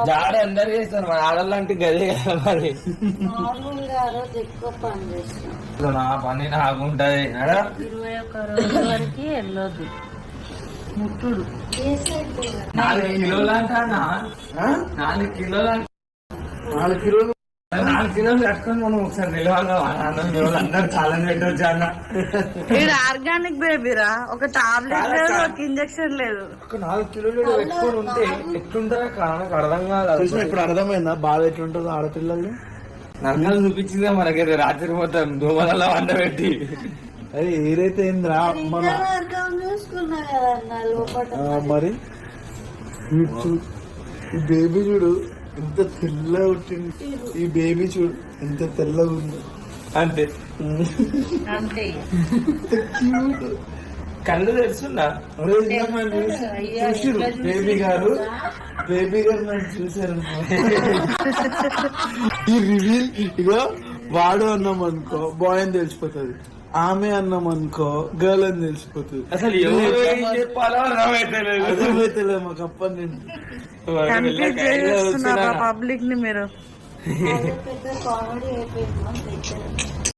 జాడ అందరు చేస్తారు మన ఆడలాంటి గదే కదా మరి. ఎక్కువ పని చేస్తాం. నా పని నాకుంటది. 21 రోజుల వరకు వెళ్ళొద్దు ముట్టుడు. 4 కిలోలు అంటా 4 కిలోలు 4 కిలోలు 4 కిలోలు కట్టుకొని మనం ఒకసారి నిలవాలి. అందరు చాలా పెట్టవచ్చు అన్న. ఇది ఆర్గానిక్ బేబీరా, ఒక టాబ్లెట్ లేదు, ఒక ఇంజక్షన్ లేదు. ఒక 4 కిలోలు పెట్టుకొని ఉంటే ఎట్లుంటారా నాకు అర్థం కాదు. ఇప్పుడు అర్థమైందా బాధ ఎట్లుంటుందో ఆడపిల్లలు. నన్ను చూపించిందా మనకైతే రాత్రి మొత్తం దోమలలో వండబెట్టి. అది ఏదైతే ఏంద్రా మన చూసుకున్నా కదా లోపల. మరి ఈ బేబీ చూడు ఎంత తెల్లగా ఉంటుంది. ఈ బేబీ చూడు ఎంత తెల్లగా ఉంది. అంతే అంతే క్యూట్. కళ్ళు తెలుసున్నా. చూసిరు బేబీ గారు నన్ను చూసారు. ఈ రివీల్ ఇగో వాడు అన్నాం అనుకో బాయ్ అని తెలిసిపోతుంది, ఆమె అన్నాం అనుకో గర్ల్ అని తెలిసిపోతుంది. అసలు ఎవరు ఏం చెప్పాలో అర్థమైతే మాకు అప్పటి నుండి పబ్లిక్ ని మీరు. పెద్ద కామెడీ అయిపోయింది.